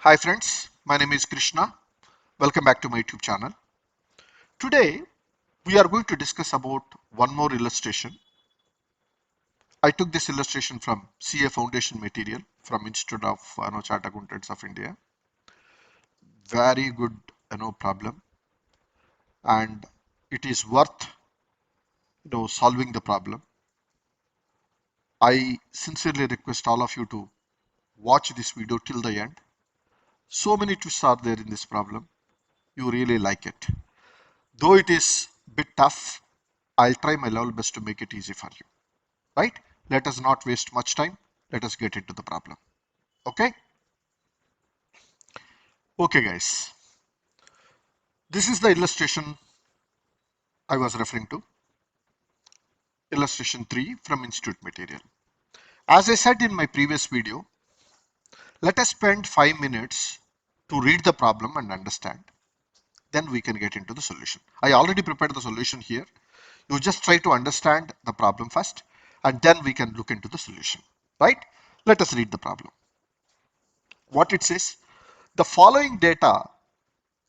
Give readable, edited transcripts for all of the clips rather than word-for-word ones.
Hi friends, my name is Krishna. Welcome back to my YouTube channel. Today we are going to discuss about one more illustration. I took this illustration from ICAI Foundation material from Institute of Chartered Accountants of India. Very good problem, and it is worth solving the problem. I sincerely request all of you to watch this video till the end. So many twists are there in this problem. You really like it. Though it is a bit tough, I'll try my level best to make it easy for you. Right? Let us not waste much time. Let us get into the problem. Okay? Okay, guys. This is the illustration I was referring to. Illustration 3 from Institute material. As I said in my previous video, let us spend 5 minutes to read the problem and understand. Then we can get into the solution. I already prepared the solution here. You just try to understand the problem first, and then we can look into the solution. Right? Let us read the problem. What it says, the following data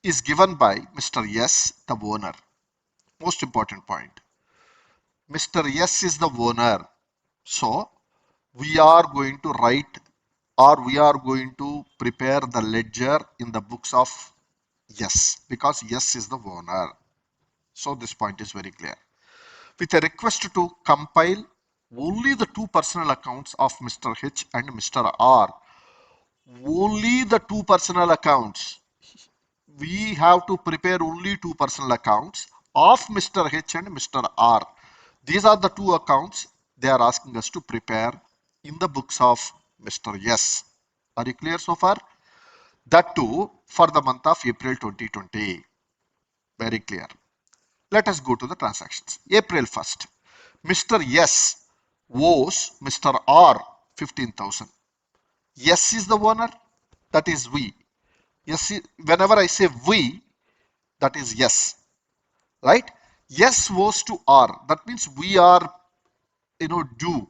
is given by Mr. S, the owner. Most important point. Mr. S is the owner. So we are going to write, or we are going to prepare the ledger in the books of S, because S is the owner. So this point is very clear. With a request to compile only the two personal accounts of Mr. H and Mr. R. Only the two personal accounts. We have to prepare only two personal accounts of Mr. H and Mr. R. These are the two accounts they are asking us to prepare in the books of Mr. S. Are you clear so far? That too for the month of April 2020. Very clear. Let us go to the transactions. April 1st. Mr. S owes Mr. R 15,000. S is the owner, that is we. Yes, whenever I say we, that is yes, right? Yes owes to R. That means we are, due.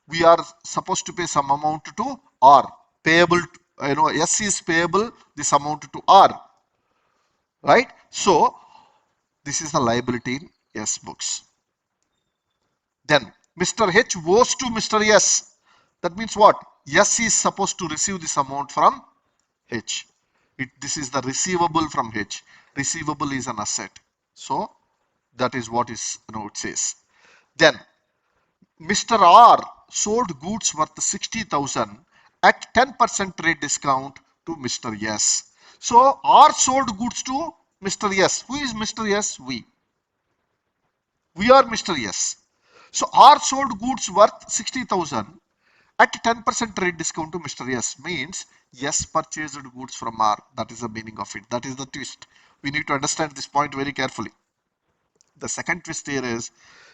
We are supposed to pay some amount to R. Payable, S is payable this amount to R, right? So this is the liability in S books. Then Mr. H owes to Mr. S. That means what? S is supposed to receive this amount from H. This is the receivable from H. Receivable is an asset. So that is what is it says. Then Mr. R sold goods worth 60,000 at 10% trade discount to Mr. S. So R sold goods to Mr. S. Who is Mr. S? We. We are Mr. S. So R sold goods worth 60,000 at 10% trade discount to Mr. S, means S purchased goods from R. That is the meaning of it. That is the twist. We need to understand this point very carefully. The second twist here is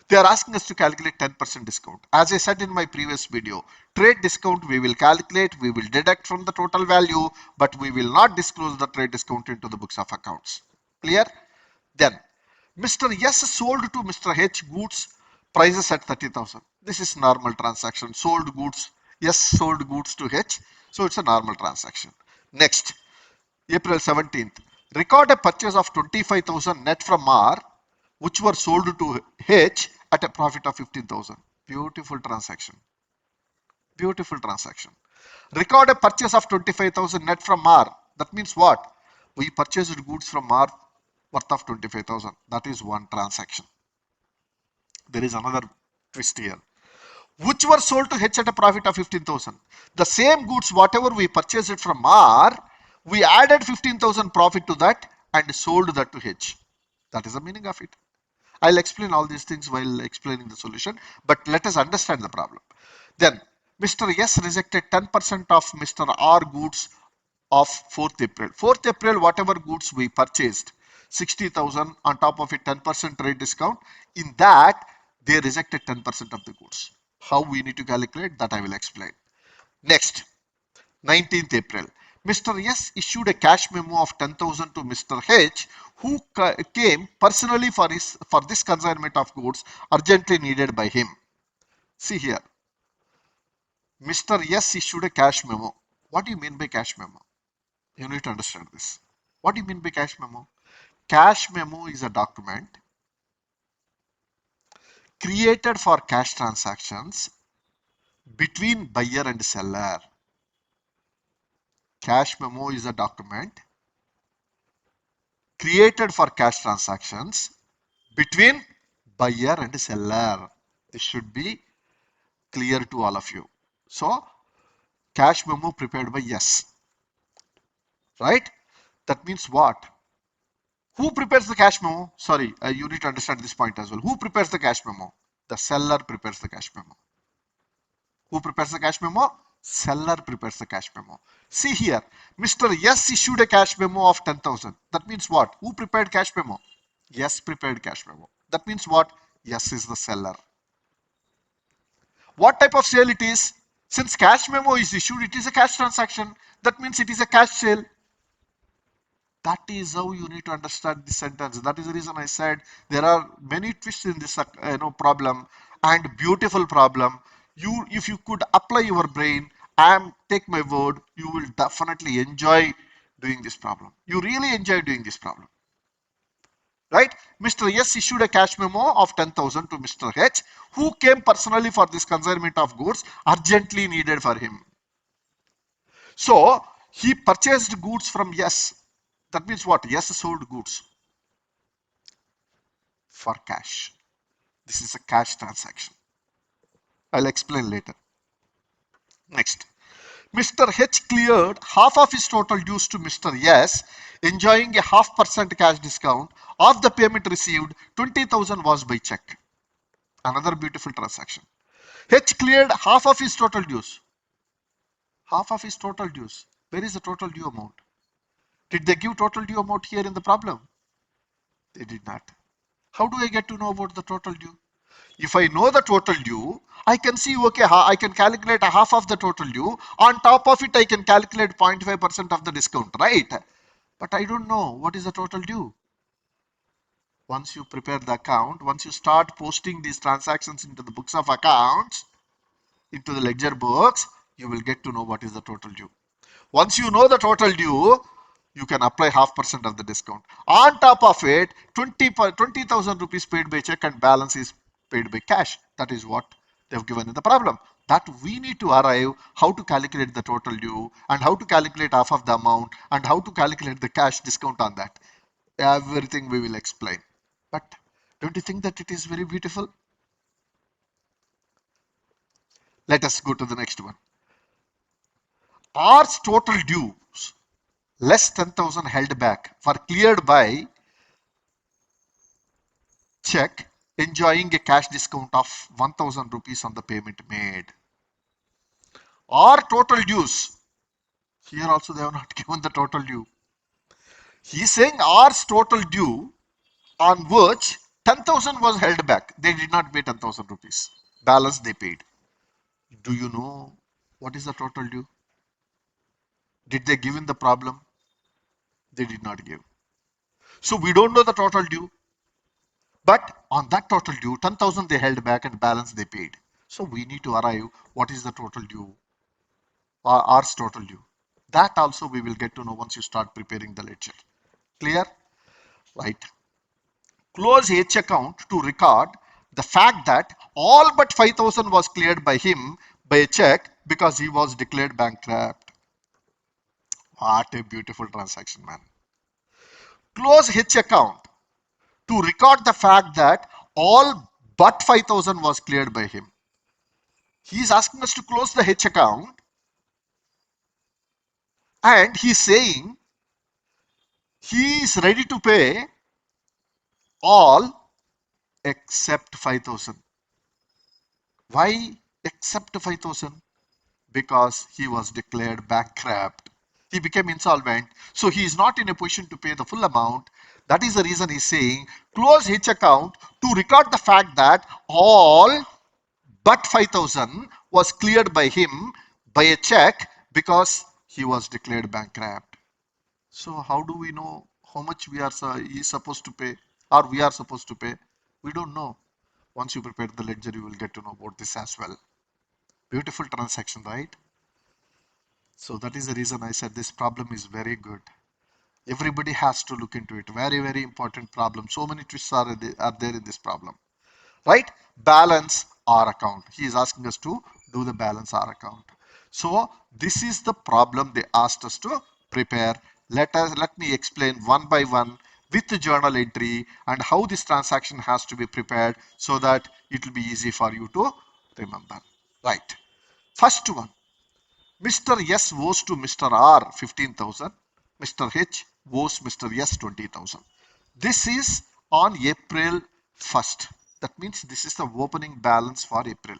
they are asking us to calculate 10% discount. As I said in my previous video, trade discount we will calculate, we will deduct from the total value, but we will not disclose the trade discount into the books of accounts. Clear? Then Mr. S sold to Mr. H goods prices at 30,000. This is normal transaction. Sold goods, yes, sold goods to H. So it's a normal transaction. Next, April 17th. Record a purchase of 25,000 net from R, which were sold to H at a profit of 15,000. Beautiful transaction. Beautiful transaction. Record a purchase of 25,000 net from R. That means what? We purchased goods from R worth of 25,000. That is one transaction. There is another twist here. Which were sold to H at a profit of 15,000. The same goods, whatever we purchased it from R, we added 15,000 profit to that and sold that to H. That is the meaning of it. I'll explain all these things while explaining the solution, but let us understand the problem. Then Mr. S rejected 10% of Mr. R goods of 4th April. 4th April, whatever goods we purchased, 60,000 on top of it 10% trade discount. In that, they rejected 10% of the goods. How we need to calculate that I will explain. Next, 19th April. Mr. S issued a cash memo of 10,000 to Mr. H, who came personally for this consignment of goods urgently needed by him. See here. Mr. S issued a cash memo. What do you mean by cash memo? You need to understand this. What do you mean by cash memo? Cash memo is a document created for cash transactions between buyer and seller. Cash memo is a document created for cash transactions between buyer and seller. This should be clear to all of you. So, cash memo prepared by yes, right? That means what? Who prepares the cash memo? Sorry, you need to understand this point as well. Who prepares the cash memo? The seller prepares the cash memo. Who prepares the cash memo? Seller prepares the cash memo. See here, Mr. Yes issued a cash memo of 10,000. That means what? Who prepared cash memo? Yes prepared cash memo. That means what? Yes is the seller. What type of sale it is? Since cash memo is issued, it is a cash transaction. That means it is a cash sale. That is how you need to understand this sentence. That is the reason I said there are many twists in this problem, and beautiful problem. If you could apply your brain and take my word, you will definitely enjoy doing this problem. You really enjoy doing this problem. Right? Mr. S issued a cash memo of 10,000 to Mr. H, who came personally for this consignment of goods urgently needed for him. So he purchased goods from yes. That means what? Yes sold goods for cash. This is a cash transaction. I'll explain later. Next. Mr. H cleared half of his total dues to Mr. Yes, enjoying a 0.5% cash discount. Of the payment received, 20,000 was by check. Another beautiful transaction. H cleared half of his total dues. Half of his total dues. Where is the total due amount? Did they give total due amount here in the problem? They did not. How do I get to know about the total due? If I know the total due, I can see, okay, I can calculate a half of the total due. On top of it, I can calculate 0.5% of the discount, right? But I don't know what is the total due. Once you prepare the account, once you start posting these transactions into the books of accounts, into the ledger books, you will get to know what is the total due. Once you know the total due, you can apply 0.5% of the discount. On top of it, 20,000 rupees paid by check and balance is paid by cash. That is what they've given in the problem. That we need to arrive how to calculate the total due and how to calculate half of the amount and how to calculate the cash discount on that. Everything we will explain. But don't you think that it is very beautiful? Let us go to the next one. R's total dues less 10,000 held back were cleared by check, enjoying a cash discount of 1,000 rupees on the payment made. Or total dues. Here also they have not given the total due. He is saying R's total due on which 10,000 was held back. They did not pay 10,000 rupees. Balance they paid. Do you know what is the total due? Did they give in the problem? They did not give. So we don't know the total due. But on that total due, 10,000 they held back and balance they paid. So we need to arrive what is the total due or R's total due. That also we will get to know once you start preparing the ledger. Clear? Right. Close H account to record the fact that all but 5,000 was cleared by him by a check because he was declared bankrupt. What a beautiful transaction, man. Close H account to record the fact that all but 5,000 was cleared by him. He is asking us to close the H account and he's saying he is ready to pay all except 5,000. Why except 5,000? Because he was declared bankrupt. He became insolvent, so he is not in a position to pay the full amount. That is the reason he's saying close H account to record the fact that all but 5,000 was cleared by him by a check because he was declared bankrupt. So how do we know how much he is supposed to pay or we are supposed to pay? We don't know. Once you prepare the ledger, you will get to know about this as well. Beautiful transaction, right? So that is the reason I said this problem is very good. Everybody has to look into it. Very, very important problem. So many twists are there in this problem. Right? Balance R account. He is asking us to do the balance R account. So this is the problem they asked us to prepare. Let me explain one by one with the journal entry and how this transaction has to be prepared so that it will be easy for you to remember. Right. First one. Mr. S owes to Mr. R 15,000. Mr. H owes Mr. S 20,000. This is on April 1st. That means this is the opening balance for April.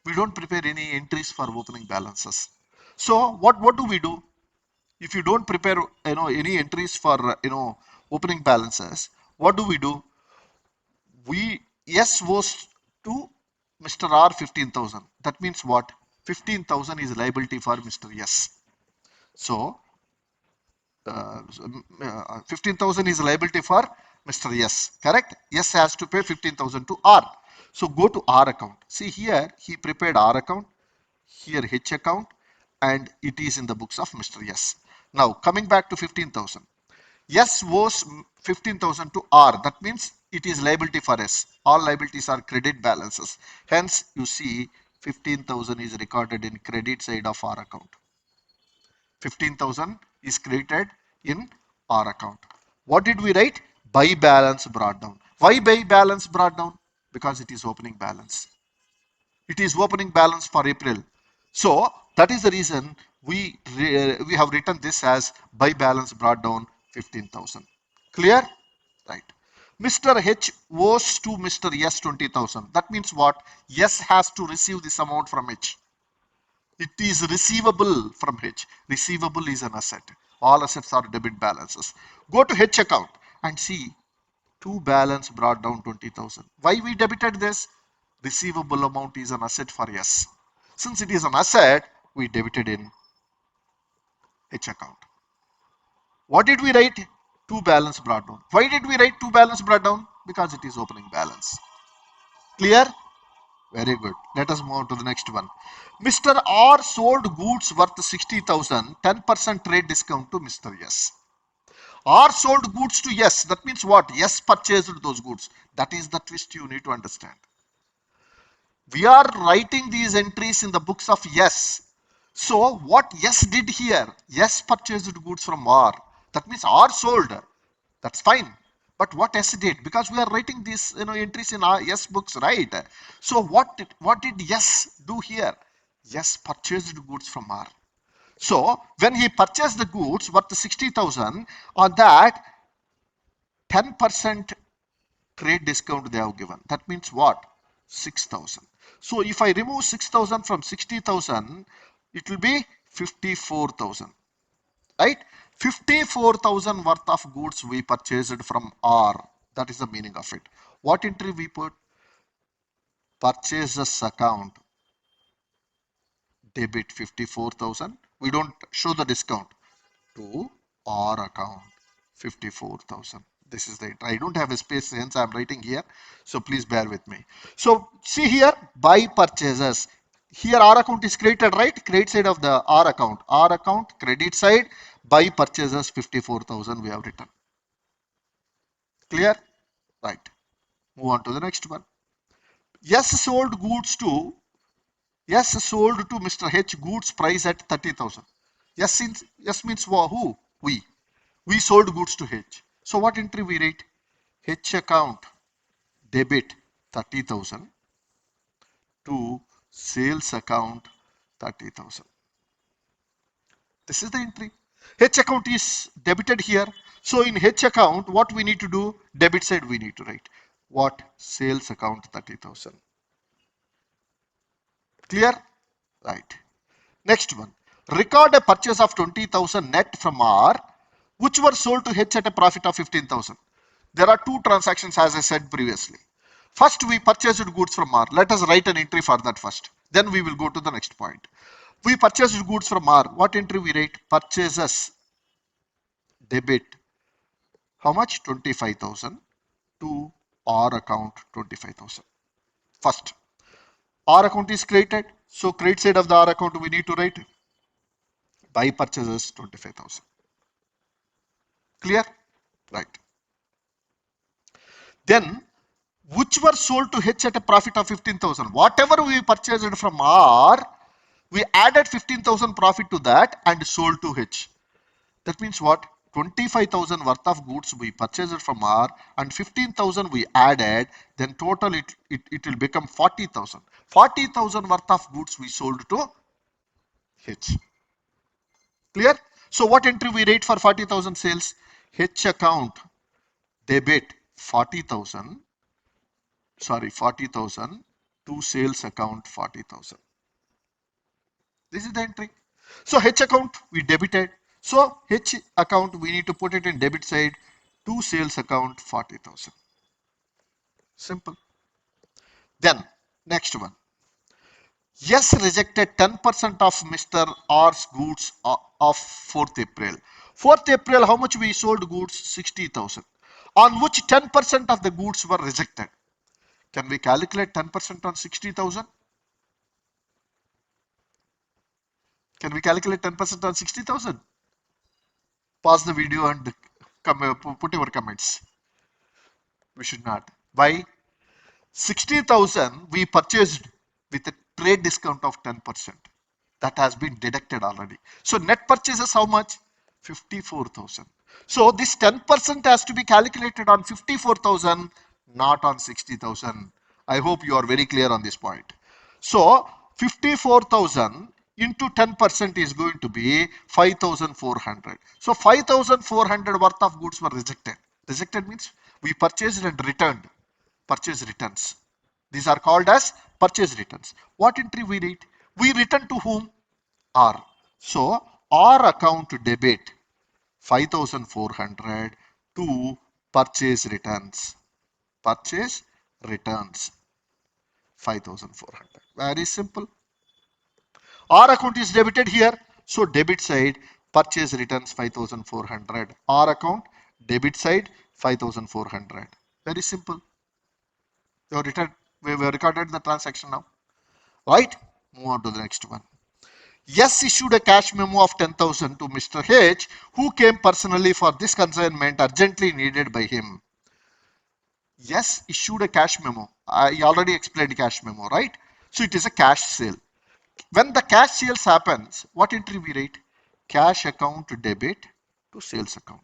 We don't prepare any entries for opening balances. So what do we do? If you don't prepare any entries for opening balances, what do? We S owes to Mr. R 15,000. That means what? 15,000 is liability for Mr. S. So 15,000 is liability for Mr. S, correct? S has to pay 15,000 to R. So go to R account. See here, he prepared R account, here H account, and it is in the books of Mr. S. Now coming back to 15,000. S owes 15,000 to R. That means it is liability for S. All liabilities are credit balances. Hence, you see 15,000 is recorded in credit side of R account. 15,000 is created in our account. What did we write? Buy balance brought down. Why buy balance brought down? Because it is opening balance. It is opening balance for April. So that is the reason we have written this as buy balance brought down 15,000. Clear? Right. Mr. H owes to Mr. S 20,000. That means what? S has to receive this amount from H. It is receivable from H. Receivable is an asset. All assets are debit balances. Go to H account and see to balance brought down 20,000. Why we debited this? Receivable amount is an asset for S. Since it is an asset, we debited in H account. What did we write? To balance brought down. Why did we write to balance brought down? Because it is opening balance. Clear? Very good. Let us move on to the next one. Mr. R sold goods worth 60,000, 10% trade discount to Mr. S. R sold goods to S. That means what? S purchased those goods. That is the twist you need to understand. We are writing these entries in the books of S. So what S did here? S purchased goods from R. That means R sold. That's fine. But what S did? Because we are writing these entries in our S books, right? So what did S do here? S purchased goods from R. So when he purchased the goods worth 60,000, on that 10% trade discount they have given. That means what? 6,000. So if I remove 6,000 from 60,000, it will be 54,000. Right? 54,000 worth of goods we purchased from R. That is the meaning of it. What entry we put? Purchases account. Debit 54,000. We don't show the discount. To R account 54,000. This is the entry. I don't have a space, hence I am writing here. So please bear with me. So see here, buy purchases. Here R account is created, right? Credit side of the R account. R account, credit side, buy purchases 54,000 we have written. Clear? Right. Move on to the next one. Yes sold goods to Mr. H goods price at 30,000. Yes means who? We. We sold goods to H. So what entry we write? H account debit 30,000 to sales account 30,000. This is the entry. H account is debited here. So in H account, what we need to do? Debit side we need to write. What? Sales account 30,000. Clear? Right. Next one. Record a purchase of 20,000 net from R, which were sold to H at a profit of 15,000. There are two transactions as I said previously. First we purchased goods from R. Let us write an entry for that first. Then we will go to the next point. We purchased goods from R. What entry we write? Purchases debit. How much? 25,000 to R account 25,000. First, R account is created. So credit side of the R account we need to write Buy purchases 25,000. Clear? Right. Then which were sold to H at a profit of 15,000. Whatever we purchased from R, we added 15,000 profit to that and sold to H. That means what? 25,000 worth of goods we purchased from R and 15,000 we added, then total it will become 40,000. 40,000 worth of goods we sold to H. Clear? So what entry we rate for 40,000 sales? H account debit 40,000 to sales account 40,000. This is the entry. So H account we debited. So H account we need to put it in debit side to sales account 40,000. Simple. Then next one. Yes, rejected 10% of Mr. R's goods of 4th April. 4th April, how much we sold goods? 60,000. On which 10% of the goods were rejected. Can we calculate 10% on 60,000? Can we calculate 10% on 60,000? Pause the video and put your comments. We should not. Why? 60,000 we purchased with a trade discount of 10%. That has been deducted already. So net purchases how much? 54,000. So this 10% has to be calculated on 54,000, not on 60,000. I hope you are very clear on this point. So 54,000 into 10% is going to be 5,400. So 5,400 worth of goods were rejected. Rejected means we purchased and returned. Purchase returns. These are called as purchase returns. What entry we read? We return to whom? R. So R account debit 5,400 to purchase returns. Purchase returns 5,400. Very simple. R account is debited here. So debit side purchase returns 5,400. R account debit side 5,400. Very simple. We have recorded the transaction now. Right? Move on to the next one. Yes, issued a cash memo of 10,000 to Mr. H, who came personally for this consignment urgently needed by him. Yes, issued a cash memo. I already explained cash memo, right? So it is a cash sale. When the cash sales happens, what entry we write? Cash account debit to sales account.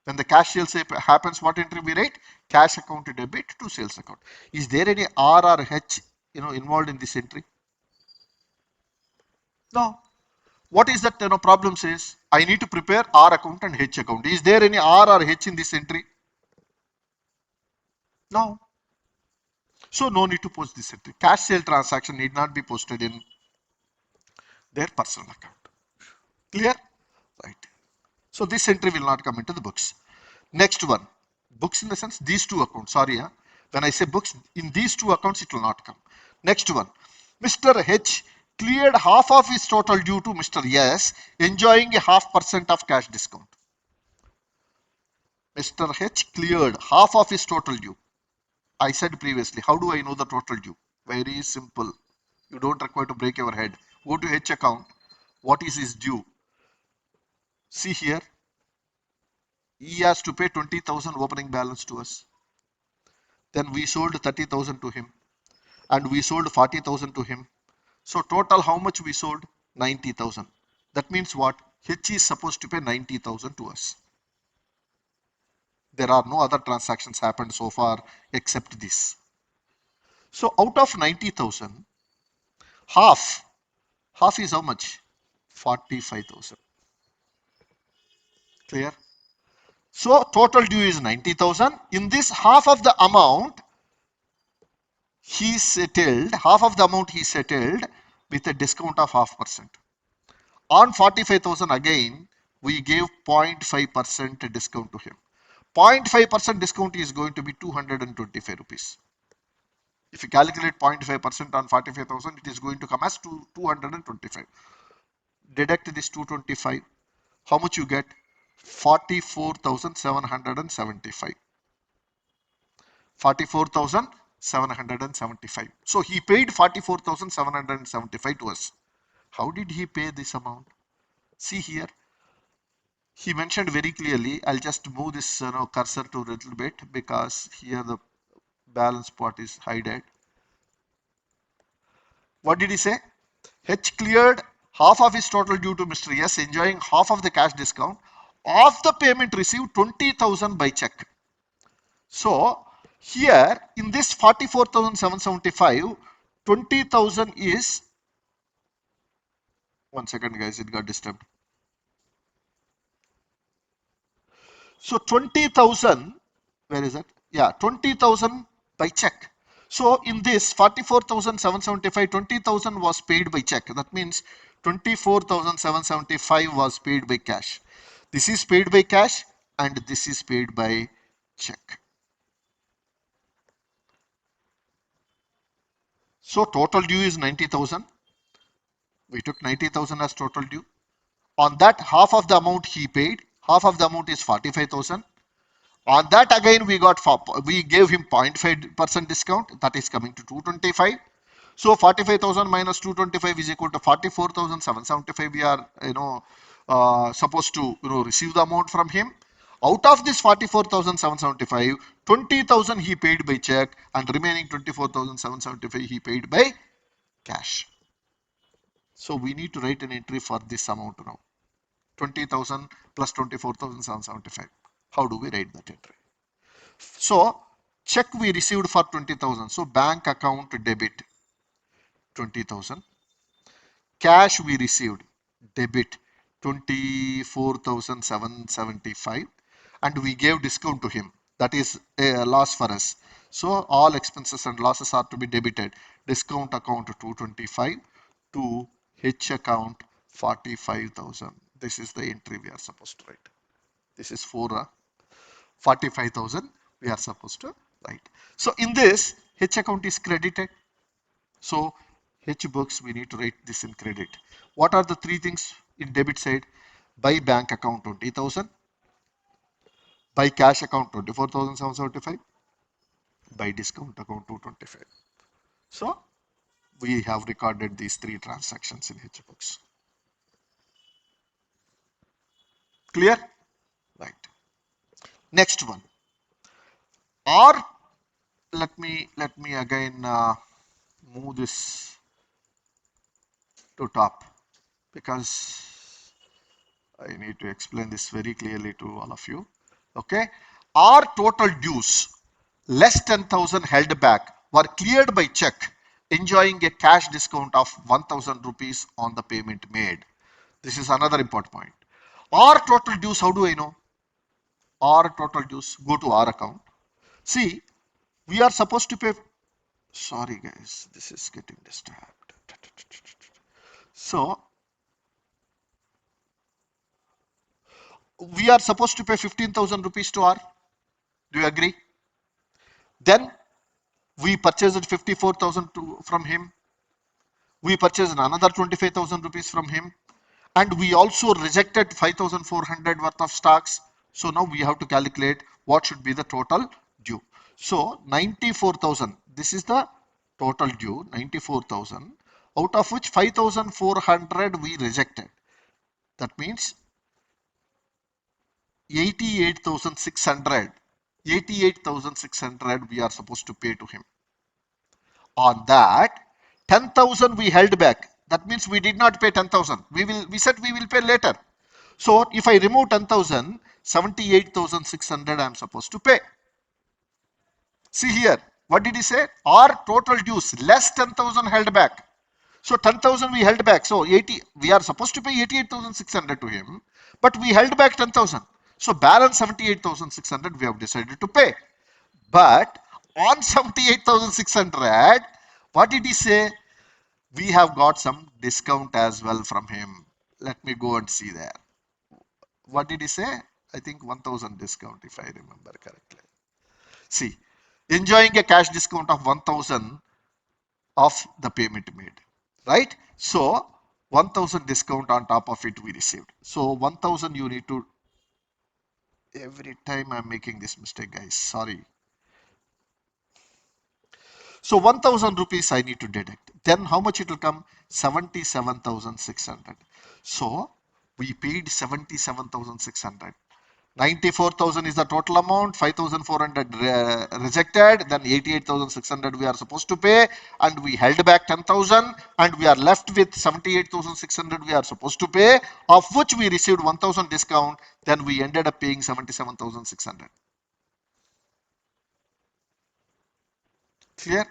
When the cash sales happens, what entry we write? Cash account debit to sales account. Is there any R or H involved in this entry? No. What is that problem says? I need to prepare R account and H account. Is there any R or H in this entry? No. So no need to post this entry. Cash sale transaction need not be posted in their personal account. Clear? Right. So this entry will not come into the books. Next one. Books in the sense these two accounts. Sorry. When I say books, in these two accounts it will not come. Next one. Mr. H cleared half of his total due to Mr. S, enjoying a 0.5% of cash discount. Mr. H cleared half of his total due. I said previously, how do I know the total due? Very simple. You don't require to break your head. Go to H account. What is his due? See here. He has to pay 20,000 opening balance to us. Then we sold 30,000 to him. And we sold 40,000 to him. So total how much we sold? 90,000. That means what? H is supposed to pay 90,000 to us. There are no other transactions happened so far except this. So out of 90,000, half is how much? 45,000. Clear? So total due is 90,000. In this, half of the amount he settled with a discount of 0.5%. On 45,000 again, we gave 0.5% discount to him. 0.5% discount is going to be 225 rupees. If you calculate 0.5% on 45,000, it is going to come as 225. Deduct this 225. How much you get? 44,775. 44,775. So he paid 44,775 to us. How did he pay this amount? See here, he mentioned very clearly. I'll just move this cursor to a little bit because here the balance part is hidden. What did he say? H cleared half of his total due to Mr. S, enjoying half of the cash discount. Of the payment received 20,000 by check. So here in this 44,775, 20,000 is, one second guys, it got disturbed. So 20,000, where is it? Yeah, 20,000 by check. So in this 44,775, 20,000 was paid by check. That means 24,775 was paid by cash. This is paid by cash and this is paid by check. So total due is 90,000. We took 90,000 as total due. On that, half of the amount he paid, half of the amount is 45,000. On that again we gave him 0.5% discount, that is coming to 225. So 45,000 minus 225 is equal to 44,775. We are supposed to receive the amount from him. Out of this 44,775, 20,000 he paid by check and remaining 24,775 he paid by cash. So we need to write an entry for this amount now. 20,000 plus 24,775. How do we write that entry? So check we received for 20,000. So bank account debit 20,000. Cash we received debit 24,775 and we gave discount to him. That is a loss for us. So all expenses and losses are to be debited. Discount account 225 to H account 45,000. This is the entry we are supposed to write. This is for 45,000 we are supposed to write. So in this, H account is credited. So H books we need to write this in credit. What are the three things in debit side? By bank account 20,000, by cash account 24,775, by discount account 225. So we have recorded these three transactions in H books. Clear? Right. Next one. Or let me again move this to top because I need to explain this very clearly to all of you. Okay. Our total dues less 10,000 held back were cleared by check, enjoying a cash discount of 1,000 rupees on the payment made. This is another important point. Our total dues, how do I know? Our total dues, go to our account. See, we are supposed to pay. Sorry guys, this is getting disturbed. So we are supposed to pay 15,000 rupees to R. Do you agree? Then we purchased 54,000 from him. We purchased another 25,000 rupees from him. And we also rejected 5,400 worth of stocks. So now we have to calculate what should be the total due. So 94,000. This is the total due, 94,000. Out of which 5,400 we rejected. That means 88,600. 88,600 we are supposed to pay to him. On that, 10,000 we held back. That means we did not pay 10,000. We said we will pay later. So if I remove 10,000, 78,600 I am supposed to pay. See here, what did he say? Our total dues less 10,000 held back. So 10,000 we held back. So we are supposed to pay 88,600 to him, but we held back 10,000. So balance 78,600 we have decided to pay. But on 78,600, what did he say? We have got some discount as well from him. Let me go and see there. What did he say? I think 1,000 discount if I remember correctly. See, enjoying a cash discount of 1,000 of the payment made, right? So 1,000 discount on top of it we received. So 1,000 you need to, every time I'm making this mistake guys, sorry. So 1000 rupees I need to deduct. Then how much it will come? 77,600. So we paid 77,600. 94,000 is the total amount, 5,400 rejected, then 88,600 we are supposed to pay, and we held back 10,000, and we are left with 78,600 we are supposed to pay, of which we received 1,000 discount, then we ended up paying 77,600. Clear?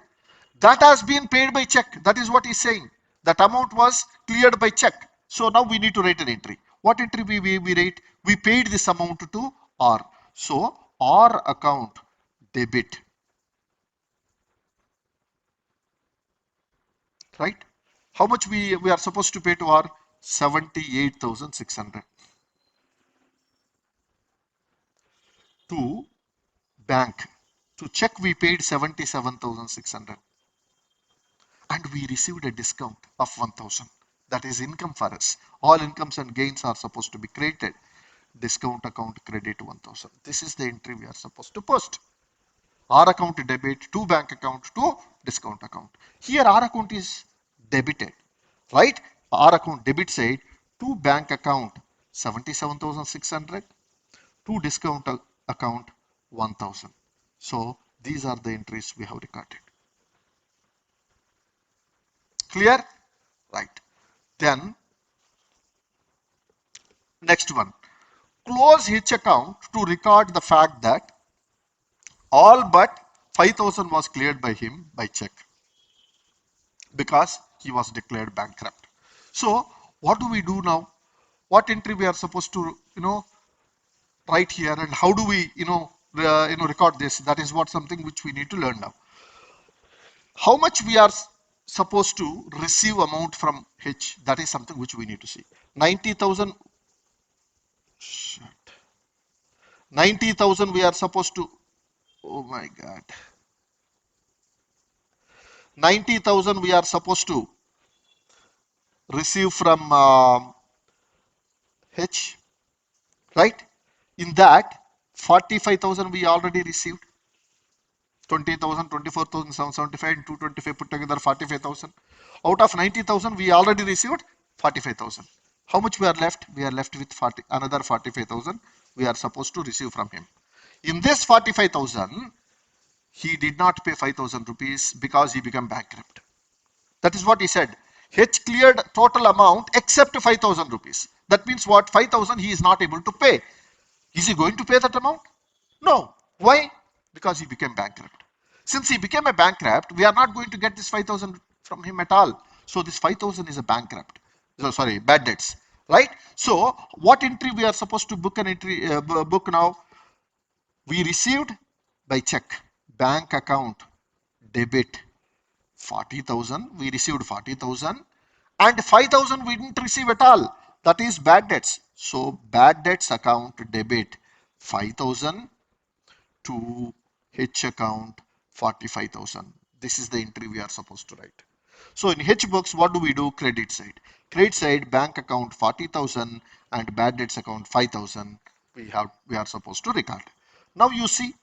That has been paid by check. That is what he's saying. That amount was cleared by check. So now we need to write an entry. What entry we write? We paid this amount to R. So R account debit. Right? How much we are supposed to pay to R? 78,600. To bank. To check we paid 77,600. And we received a discount of 1000. That is income for us. All incomes and gains are supposed to be credited. Discount account credit 1000. This is the entry we are supposed to post. R account debit to bank account to discount account. Here R account is debited, right? R account debit side to bank account 77,600 to discount account 1000. So these are the entries we have recorded. Clear? Right. Then next one. Close H account to record the fact that all but 5,000 was cleared by him by check because he was declared bankrupt. So what do we do now? What entry we are supposed to write here, and how do we record this? That is what something which we need to learn now. How much we are supposed to receive amount from H? That is something which we need to see. 90,000. 90,000 we are supposed to. Oh my God. 90,000 we are supposed to receive from H, right? In that, 45,000 we already received. 20,000, 24,775 and 225 put together 45,000. Out of 90,000 we already received 45,000. How much we are left? We are left with another 45,000 we are supposed to receive from him. In this 45,000, he did not pay 5,000 rupees because he became bankrupt. That is what he said. H cleared total amount except 5,000 rupees. That means what? 5,000 he is not able to pay. Is he going to pay that amount? No. Why? Because he became bankrupt. Since he became a bankrupt, we are not going to get this 5,000 from him at all. So this 5,000 is a bankrupt. So, sorry, bad debts. Right? So what entry we are supposed to book an entry book now? We received by check, bank account debit 40,000. We received 40,000 and 5,000 we didn't receive at all. That is bad debts. So bad debts account debit 5,000 to H account 45,000. This is the entry we are supposed to write. So in H books, what do we do? Credit side. Credit side, bank account 40,000 and bad debts account 5,000. We are supposed to record. Now you see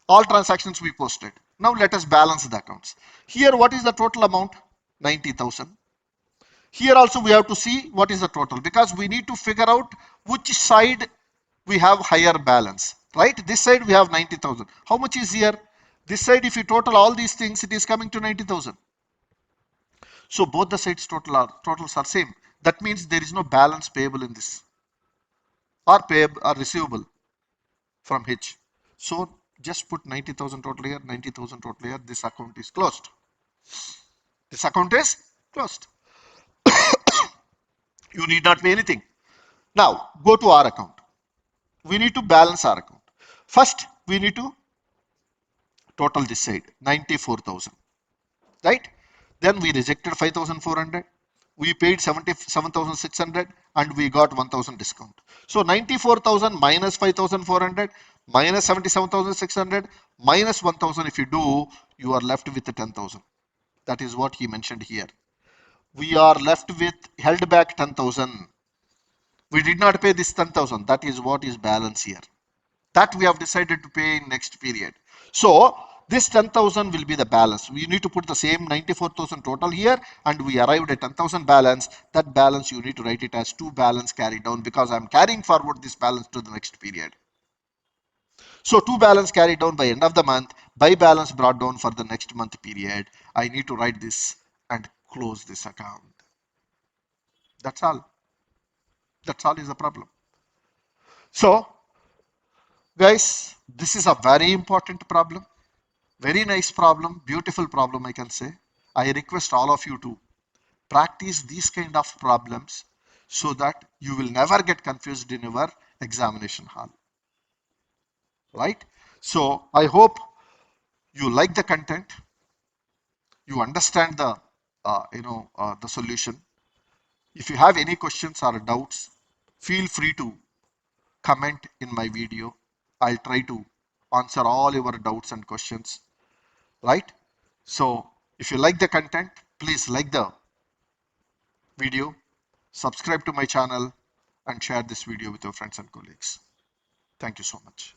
all transactions we posted. Now let us balance the accounts. Here what is the total amount? 90,000. Here also we have to see what is the total because we need to figure out which side we have higher balance. Right? This side we have 90,000. How much is here? This side if you total all these things it is coming to 90,000. So both the sides totals are same. That means there is no balance payable in this or payable or receivable from H. So just put 90,000 total here, 90,000 total here. This account is closed. This account is closed. You need not pay anything. Now go to our account. We need to balance our account. First, we need to total this side 94,000. Right? Then we rejected 5,400. We paid 77,600 and we got 1,000 discount. So 94,000 minus 5,400 minus 77,600 minus 1,000. If you do, you are left with 10,000. That is what he mentioned here. We are left with held back 10,000. We did not pay this 10,000. That is what is balance here. That we have decided to pay in next period. So This 10,000 will be the balance. We need to put the same 94,000 total here, and we arrived at 10,000 balance. That balance you need to write it as 2 balance carried down, because I'm carrying forward this balance to the next period. So 2 balance carried down by end of the month, by balance brought down for the next month period. I need to write this and close this account. That's all. That's all is the problem. So guys, this is a very important problem. Very nice problem, beautiful problem, I can say. I request all of you to practice these kind of problems so that you will never get confused in your examination hall. Right? So I hope you like the content, you understand the the solution. If you have any questions or doubts, feel free to comment in my video. I'll try to answer all your doubts and questions. Right? So if you like the content, please like the video, subscribe to my channel, and share this video with your friends and colleagues. Thank you so much.